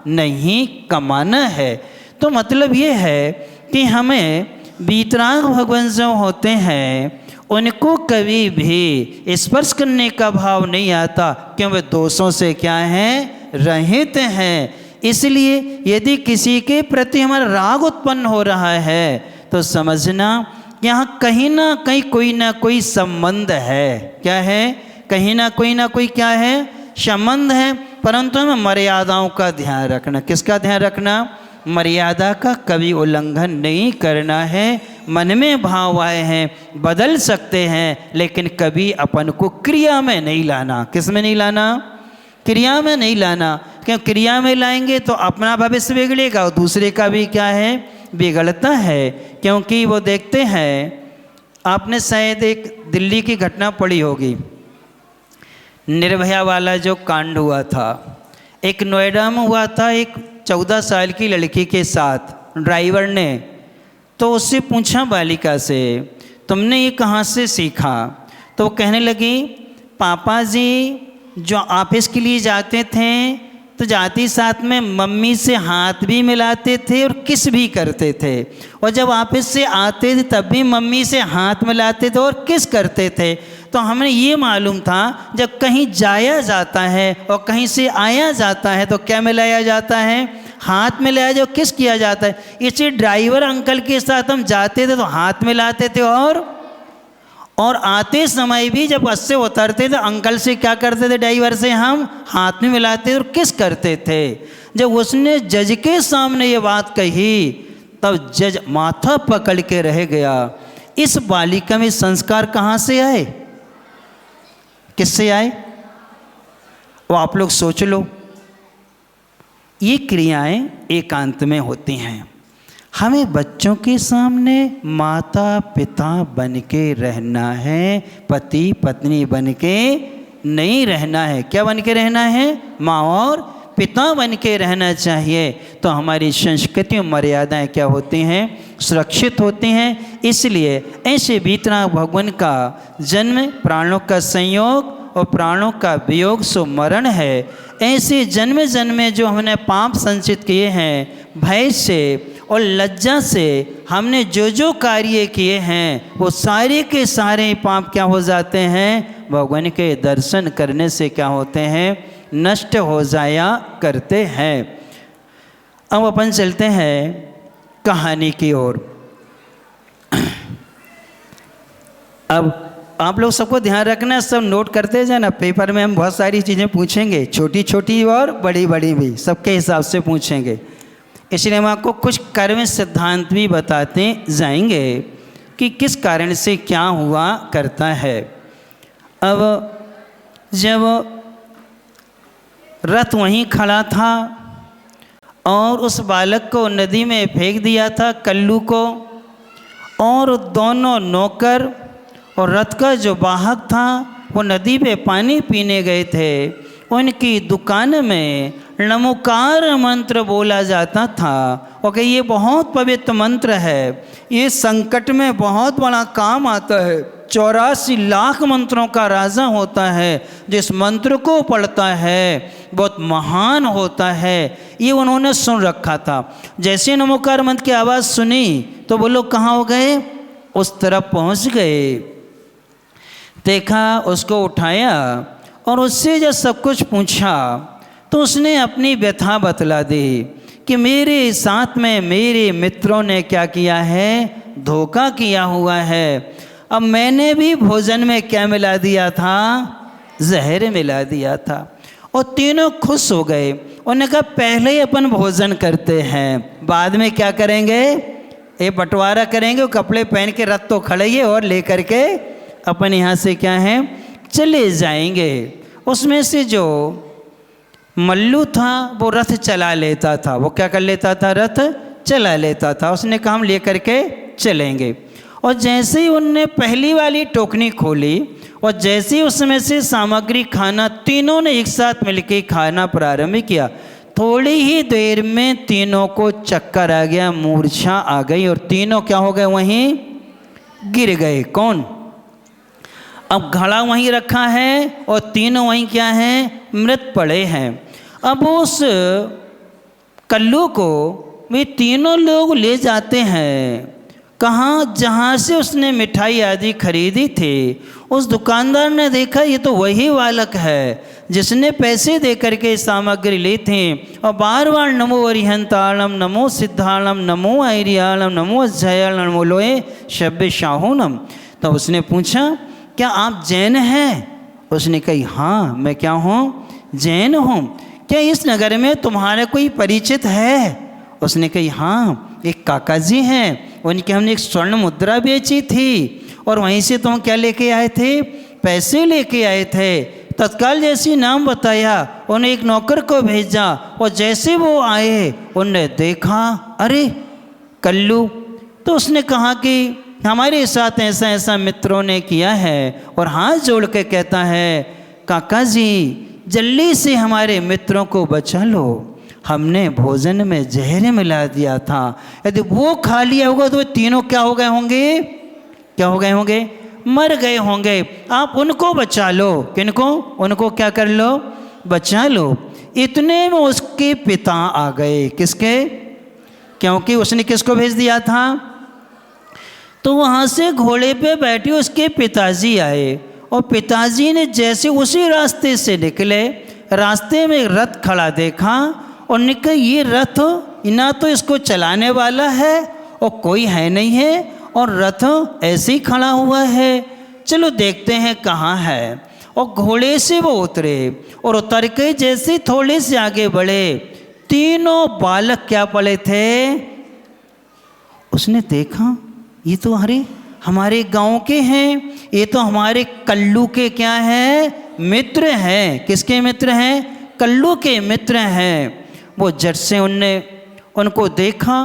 नहीं कमाना है। तो मतलब ये है कि हमें वीतराग भगवान जो होते हैं उनको कभी भी स्पर्श करने का भाव नहीं आता, क्यों? वे दोषों से क्या हैं? रहित हैं। इसलिए यदि किसी के प्रति हमारा राग उत्पन्न हो रहा है तो समझना यहाँ कहीं ना कहीं कोई ना कोई संबंध है। क्या है? कहीं ना कोई क्या है? संबंध है। परंतु हमें मर्यादाओं का ध्यान रखना। किसका ध्यान रखना? मर्यादा का कभी उल्लंघन नहीं करना है। मन में भाव आए हैं बदल सकते हैं, लेकिन कभी अपन को क्रिया में नहीं लाना। किस में नहीं लाना? क्रिया में नहीं लाना। क्यों? क्रिया में लाएंगे तो अपना भविष्य बिगड़ेगा और दूसरे का भी क्या है? बिगड़ता है। क्योंकि वो देखते हैं, आपने शायद एक दिल्ली की घटना पढ़ी होगी, निर्भया वाला जो कांड हुआ था, एक नोएडा में हुआ था, एक 14 साल की लड़की के साथ ड्राइवर ने तो उससे पूछा बालिका से तुमने ये कहाँ से सीखा? तो वो कहने लगी पापा जी जो ऑफिस के लिए जाते थे तो जाते साथ में मम्मी से हाथ भी मिलाते थे और किस भी करते थे, और जब ऑफिस से आते थे तब भी मम्मी से हाथ मिलाते थे और किस करते थे। तो हमें ये मालूम था जब कहीं जाया जाता है और कहीं से आया जाता है तो क्या मिलाया जाता है? हाथ मिलाया जो किस किया जाता है। इसी ड्राइवर अंकल के साथ हम जाते थे तो हाथ मिलाते थे और आते समय भी जब बस से उतरते थे अंकल से क्या करते थे? ड्राइवर से हम हाथ में मिलाते थे और किस करते थे। जब उसने जज के सामने ये बात कही तब जज माथा पकड़ के रह गया। इस बालिका में संस्कार कहाँ से आए? किससे आए? वो आप लोग सोच लो। ये क्रियाएं एकांत में होती हैं। हमें बच्चों के सामने माता पिता बन के रहना है, पति पत्नी बन के नहीं रहना है। क्या बन के रहना है? माँ और पिता बन के रहना चाहिए। तो हमारी संस्कृति और मर्यादाएं क्या होती हैं? सुरक्षित होती हैं। इसलिए ऐसे वीतराग भगवान का जन्म प्राणों का संयोग और प्राणों का वियोग सो मरण है। ऐसे जन्म जन्म जो हमने पाप संचित किए हैं, भय से और लज्जा से हमने जो जो कार्य किए हैं वो सारे के सारे पाप क्या हो जाते हैं? भगवान के दर्शन करने से क्या होते हैं? नष्ट हो जाया करते हैं। अब अपन चलते हैं कहानी की ओर। अब आप लोग सबको ध्यान रखना, सब नोट करते जाना। पेपर में हम बहुत सारी चीज़ें पूछेंगे, छोटी छोटी और बड़ी बड़ी भी, सबके हिसाब से पूछेंगे। इसलिए हम आपको कुछ कर्म सिद्धांत भी बताते जाएंगे कि किस कारण से क्या हुआ करता है। अब जब रथ वहीं खड़ा था और उस बालक को नदी में फेंक दिया था, कल्लू को, और दोनों नौकर और रथ का जो वाहक था वो नदी पे पानी पीने गए थे। उनकी दुकान में नमोकार मंत्र बोला जाता था और कि ये बहुत पवित्र मंत्र है, ये संकट में बहुत बड़ा काम आता है। 84 लाख मंत्रों का राजा होता है, जिस मंत्र को पढ़ता है बहुत महान होता है। ये उन्होंने सुन रखा था। जैसे नमोकार मंत्र की आवाज़ सुनी तो वो लोग कहाँ हो गए, उस तरफ पहुँच गए। देखा, उसको उठाया और उससे जब सब कुछ पूछा तो उसने अपनी व्यथा बतला दी कि मेरे साथ में मेरे मित्रों ने क्या किया है, धोखा किया हुआ है। अब मैंने भी भोजन में क्या मिला दिया था, जहर मिला दिया था। और तीनों खुश हो गए। उन्होंने कहा पहले ही अपन भोजन करते हैं, बाद में क्या करेंगे, ये बंटवारा करेंगे। वो कपड़े पहन के रथ तो खड़े और लेकर के अपन यहाँ से क्या है चले जाएंगे। उसमें से जो मल्लू था वो रथ चला लेता था, वो क्या कर लेता था, रथ चला लेता था। उसने कहा हम लेकर के चलेंगे। और जैसे ही उनने पहली वाली टोकनी खोली और जैसे ही उसमें से सामग्री खाना, तीनों ने एक साथ मिलकर खाना प्रारंभ किया। थोड़ी ही देर में तीनों को चक्कर आ गया, मूर्छा आ गई और तीनों क्या हो गए, वहीं गिर गए। कौन, अब घड़ा वहीं रखा है और तीनों वहीं क्या हैं, मृत पड़े हैं। अब उस कल्लू को वे तीनों लोग ले जाते हैं कहाँ, जहाँ से उसने मिठाई आदि खरीदी थी। उस दुकानदार ने देखा ये तो वही बालक है जिसने पैसे दे करके सामग्री ली थी और बार बार नमो अरिहंताणम, नमो सिद्धाणम, नमो ऐरियाणम, नमो अज्जयाणम, नमो लोए शब्द शाहूनम। तो उसने पूछा क्या आप जैन हैं? उसने कही हाँ मैं क्या हूँ, जैन हूँ। क्या इस नगर में तुम्हारे कोई परिचित है? उसने कही हाँ एक काका जी हैं, उनके हमने एक स्वर्ण मुद्रा बेची थी और वहीं से तुम क्या लेके आए थे, पैसे लेके आए थे। तत्काल जैसी नाम बताया, उन्हें एक नौकर को भेजा और जैसे वो आए उन्हें देखा अरे कल्लू। तो उसने कहा कि हमारे साथ ऐसा ऐसा मित्रों ने किया है और हाथ जोड़ के कहता है काका जी जल्दी से हमारे मित्रों को बचा लो, हमने भोजन में जहर मिला दिया था। यदि वो खा लिया होगा तो तीनों क्या हो गए होंगे, क्या हो गए होंगे, मर गए होंगे। आप उनको बचा लो। किनको? उनको क्या कर लो, बचा लो। इतने में उसके पिता आ गए। किसके? क्योंकि उसने किसको भेज दिया था। तो वहाँ से घोड़े पे बैठे उसके पिताजी आए और पिताजी ने जैसे उसी रास्ते से निकले, रास्ते में रथ खड़ा देखा और निकल ये रथ ना तो इसको चलाने वाला है और कोई है नहीं है और रथ ऐसे ही खड़ा हुआ है, चलो देखते हैं कहाँ है। और घोड़े से वो उतरे और उतर के जैसे थोड़े से आगे बढ़े, तीनों बालक क्या पड़े थे। उसने देखा ये तो अरे हमारे गांव के हैं, ये तो हमारे कल्लू के क्या हैं, मित्र हैं। किसके मित्र हैं? कल्लू के मित्र हैं। वो झट से उनको देखा,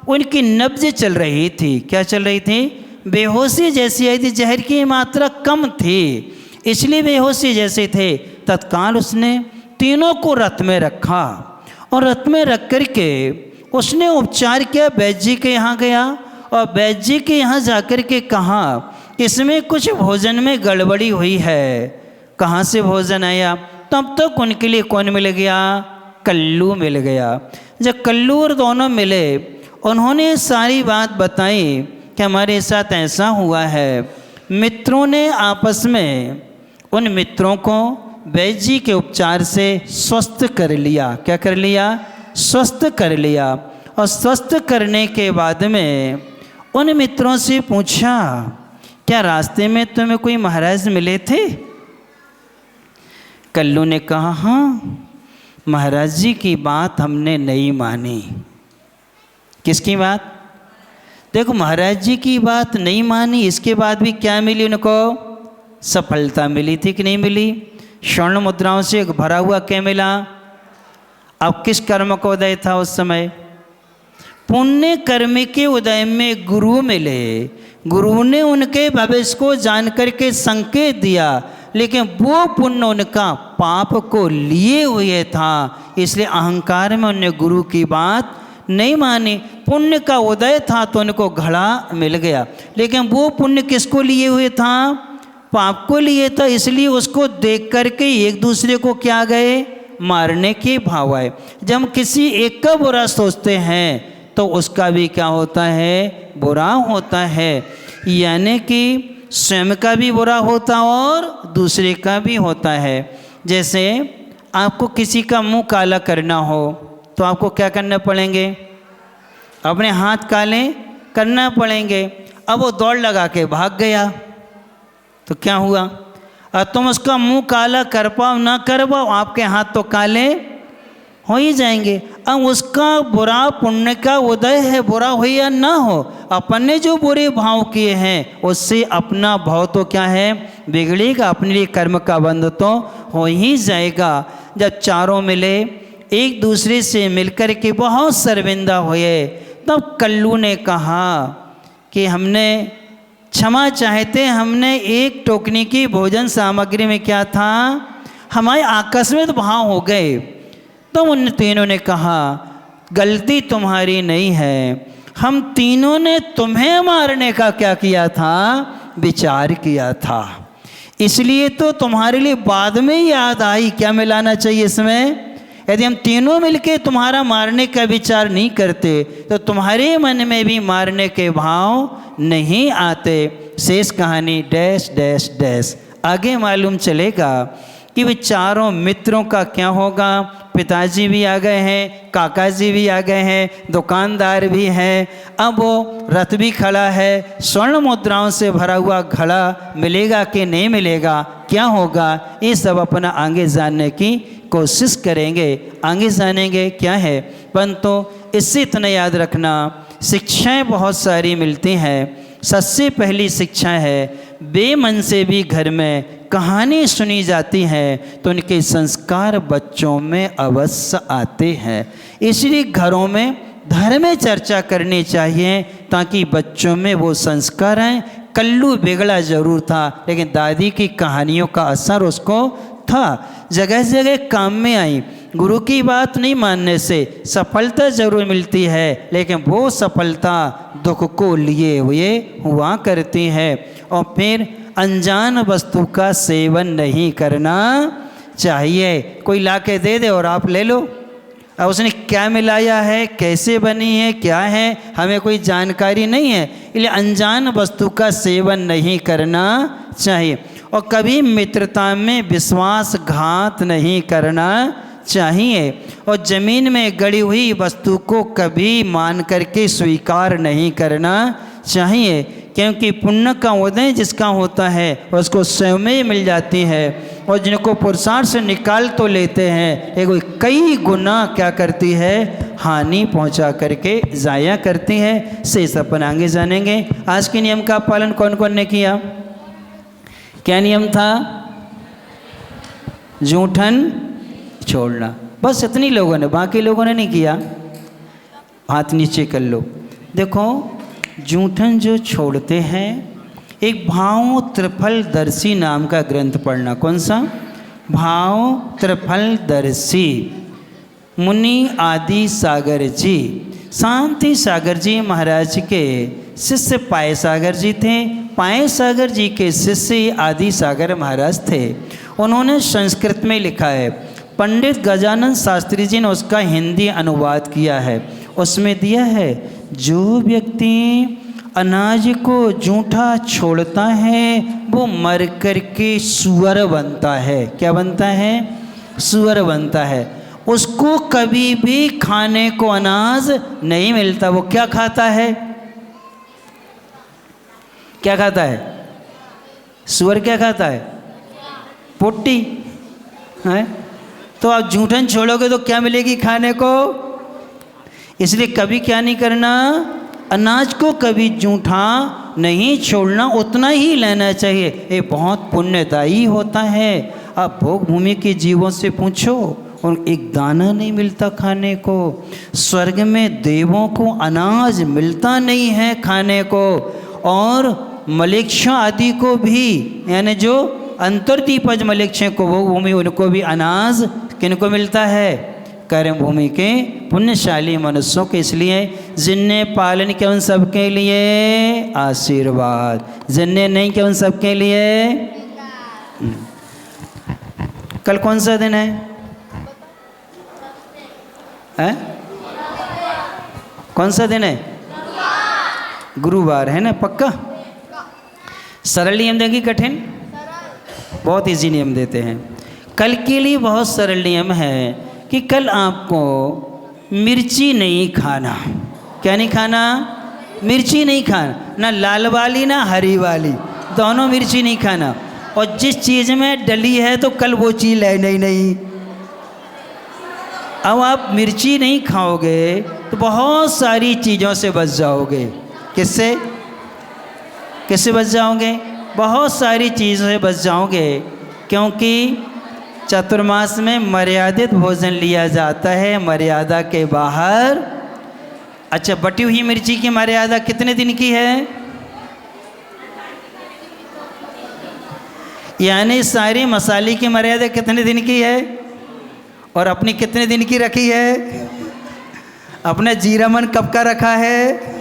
उनकी नब्ज चल रही थी। क्या चल रही थी? बेहोशी जैसी आई थी, जहर की मात्रा कम थी इसलिए बेहोशी जैसे थे। तत्काल उसने तीनों को रथ में रखा और रथ में रख कर के उसने उपचार किया। वैद्य जी के यहाँ गया और वैद्य जी के यहाँ जाकर के कहा इसमें कुछ भोजन में गड़बड़ी हुई है। कहाँ से भोजन आया? तब तक उनके लिए कौन मिल गया? कल्लू मिल गया। जब कल्लू और दोनों मिले, उन्होंने सारी बात बताई कि हमारे साथ ऐसा हुआ है। मित्रों ने आपस में उन मित्रों को वैद्य जी के उपचार से स्वस्थ कर लिया। क्या कर लिया? स्वस्थ कर लिया और स्वस्थ करने के बाद में उन मित्रों से पूछा, क्या रास्ते में तुम्हें कोई महाराज मिले थे? कल्लू ने कहा, हाँ, महाराज जी की बात हमने नहीं मानी। किसकी बात? देखो, महाराज जी की बात नहीं मानी, इसके बाद भी क्या मिली उनको? सफलता मिली थी कि नहीं मिली? स्वर्ण मुद्राओं से भरा हुआ क्या मिला? अब किस कर्म का उदय था उस समय? पुण्य कर्म के उदय में गुरु मिले। गुरु ने उनके भविष्य को जान करके संकेत दिया, लेकिन वो पुण्य उनका पाप को लिए हुए था, इसलिए अहंकार में उन्होंने गुरु की बात नहीं मानी। पुण्य का उदय था तो उनको घड़ा मिल गया, लेकिन वो पुण्य किसको लिए हुए था? पाप को लिए था, इसलिए उसको देख करके एक दूसरे को क्या गए? मारने के भाव आए। जब हम किसी एक का बुरा सोचते हैं तो उसका भी क्या होता है? बुरा होता है। यानी कि स्वयं का भी बुरा होता और दूसरे का भी होता है। जैसे आपको किसी का मुंह काला करना हो तो आपको क्या करना पड़ेंगे? अपने हाथ काले करना पड़ेंगे। अब वो दौड़ लगा के भाग गया तो क्या हुआ? और तुम उसका मुंह काला कर पाओ ना कर पाओ, आपके हाथ तो काले हो ही जाएंगे। अब उसका बुरा पुण्य का उदय है, बुरा हो या ना हो, अपन ने जो बुरे भाव किए हैं उससे अपना भाव तो क्या है? बिगड़ेगा। अपने लिए कर्म का बंध तो हो ही जाएगा। जब चारों मिले, एक दूसरे से मिलकर के बहुत शर्मिंदा हुए, तब कल्लू ने कहा कि हमने क्षमा चाहते, हमने एक टोकनी की भोजन सामग्री में क्या था? हमारे आकस्मिक भाव हो गए। तो उन तीनों ने कहा, गलती तुम्हारी नहीं है, हम तीनों ने तुम्हें मारने का क्या किया था? विचार किया था, इसलिए तो तुम्हारे लिए बाद में याद आई। क्या मिलाना चाहिए इसमें? यदि हम तीनों मिलके तुम्हारा मारने का विचार नहीं करते तो तुम्हारे मन में भी मारने के भाव नहीं आते। शेष कहानी डैश डैश डैश। आगे मालूम चलेगा कि वे चारों मित्रों का क्या होगा। पिताजी भी आ गए हैं, काका जी भी आ गए हैं, दुकानदार भी हैं। अब वो रथ भी खड़ा है, स्वर्ण मुद्राओं से भरा हुआ घड़ा मिलेगा कि नहीं मिलेगा, क्या होगा, ये सब अपना आगे जानने की कोशिश करेंगे। आगे जानेंगे क्या है, परंतु इससे इतना याद रखना, शिक्षाएं बहुत सारी मिलती हैं। सबसे पहली शिक्षा है, बेमन से भी घर में कहानी सुनी जाती है तो उनके संस्कार बच्चों में अवश्य आते हैं। इसलिए घरों में धर्म चर्चा करनी चाहिए ताकि बच्चों में वो संस्कार आए। कल्लू बिगड़ा जरूर था, लेकिन दादी की कहानियों का असर उसको था, जगह जगह काम में आई। गुरु की बात नहीं मानने से सफलता जरूर मिलती है, लेकिन वो सफलता दुख को लिए हुए हुआ करती है। और फिर अनजान वस्तु का सेवन नहीं करना चाहिए। कोई ला के दे दे और आप ले लो, अब उसने क्या मिलाया है, कैसे बनी है, क्या है, हमें कोई जानकारी नहीं है, इसलिए अनजान वस्तु का सेवन नहीं करना चाहिए। और कभी मित्रता में विश्वासघात नहीं करना चाहिए। और ज़मीन में गड़ी हुई वस्तु को कभी मान करके स्वीकार नहीं करना चाहिए, क्योंकि पुण्य का उदय जिसका होता है उसको स्वयं में मिल जाती है। और जिनको पुरुषार्थ से निकाल तो लेते हैं, लेकिन कई गुना क्या करती है? हानि पहुंचा करके ज़ाया करती है। से अपन आगे जानेंगे। आज के नियम का पालन कौन कौन ने किया? क्या नियम था? जूठन छोड़ना, बस इतनी लोगों ने, बाकी लोगों ने नहीं किया। हाथ नीचे कर लो। देखो, जूठन जो छोड़ते हैं, एक भाव त्रिफलदर्शी नाम का ग्रंथ पढ़ना। कौन सा? भाव त्रिफलदर्शी। मुनि आदि सागर जी, शांति सागर जी महाराज के शिष्य पाए सागर जी थे। पाए सागर जी के शिष्य आदि सागर महाराज थे। उन्होंने संस्कृत में लिखा है, पंडित गजानन शास्त्री जी ने उसका हिंदी अनुवाद किया है। उसमें दिया है, जो व्यक्ति अनाज को जूठा छोड़ता है वो मर कर के सुअर बनता है। क्या बनता है? सुअर बनता है। उसको कभी भी खाने को अनाज नहीं मिलता। वो क्या खाता है? क्या खाता है? सूअर क्या खाता है? पोटी है। तो आप जूठन छोड़ोगे तो क्या मिलेगी खाने को? इसलिए कभी क्या नहीं करना, अनाज को कभी जूठा नहीं छोड़ना, उतना ही लेना चाहिए। ये बहुत पुण्यदायी होता है। आप भोग भूमि के जीवों से पूछो, और एक दाना नहीं मिलता खाने को। स्वर्ग में देवों को अनाज मिलता नहीं है खाने को, और मलेच्छा आदि को भी, यानी जो अंतर्दीपज मलेच्छे को, भोग भूमि, उनको भी अनाज किनको मिलता है? कर्म भूमि के पुण्यशाली मनुष्यों के। इसलिए जिनने पालन किया उन सबके लिए आशीर्वाद, जिनने नहीं किया उन सबके लिए। कल कौन सा दिन है? कौन सा दिन है? गुरुवार है ना? पक्का? सरल नियम देंगे कठिन? बहुत इजी नियम देते हैं। कल के लिए बहुत सरल नियम है कि कल आपको मिर्ची नहीं खाना। क्या नहीं खाना? मिर्ची नहीं खाना, ना लाल वाली ना हरी वाली, दोनों मिर्ची नहीं खाना। और जिस चीज़ में डली है तो कल वो चीज़ लेना ही नहीं। अब आप मिर्ची नहीं खाओगे तो बहुत सारी चीज़ों से बच जाओगे। किससे? किससे बच जाओगे? बहुत सारी चीज़ों से बच जाओगे, क्योंकि चतुर्मास में मर्यादित भोजन लिया जाता है, मर्यादा के बाहर। अच्छा, बटी हुई मिर्ची की मर्यादा कितने दिन की है? यानी सारी मसाले की मर्यादा कितने दिन की है? और अपनी कितने दिन की रखी है? अपना जीरा मन कब का रखा है?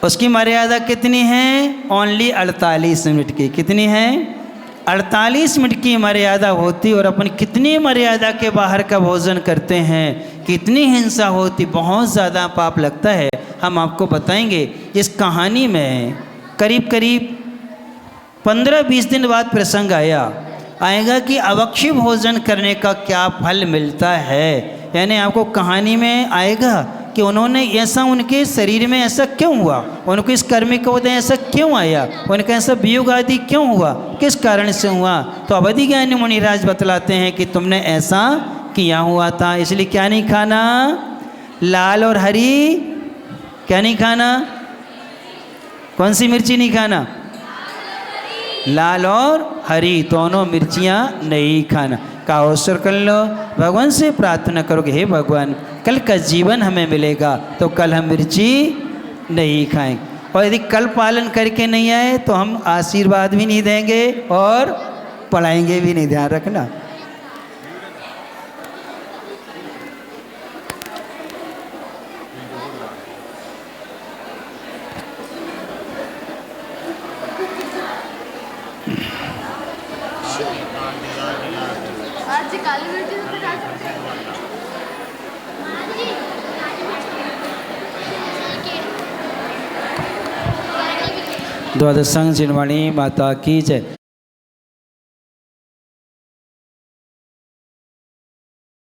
उसकी मर्यादा कितनी है? ओनली 48 मिनट की। कितनी है? 48 मिनट की मर्यादा होती। और अपन कितनी मर्यादा के बाहर का भोजन करते हैं, कितनी हिंसा होती, बहुत ज़्यादा पाप लगता है। हम आपको बताएंगे। इस कहानी में करीब करीब 15-20 दिन बाद प्रसंग आएगा कि अवक्षी भोजन करने का क्या फल मिलता है। यानी आपको कहानी में आएगा कि उन्होंने ऐसा, उनके शरीर में ऐसा क्यों हुआ, उनको इस कर्म का उदय ऐसा क्यों आया, उनका ऐसा वियोग आदि क्यों हुआ, किस कारण से हुआ। तो अवधि ज्ञानी मुनिराज बतलाते हैं कि तुमने ऐसा किया हुआ था, इसलिए क्या नहीं खाना? लाल और हरी क्या नहीं खाना? कौन सी मिर्ची नहीं खाना? लाल और हरी दोनों मिर्चियाँ नहीं खाना। का अवसर कर लो, भगवान से प्रार्थना करो कि हे भगवान, कल का जीवन हमें मिलेगा तो कल हम मिर्ची नहीं खाएंगे। और यदि कल पालन करके नहीं आए तो हम आशीर्वाद भी नहीं देंगे और पढ़ाएंगे भी नहीं। ध्यान रखना। द्वादश संग चिन्मणि माता की जय।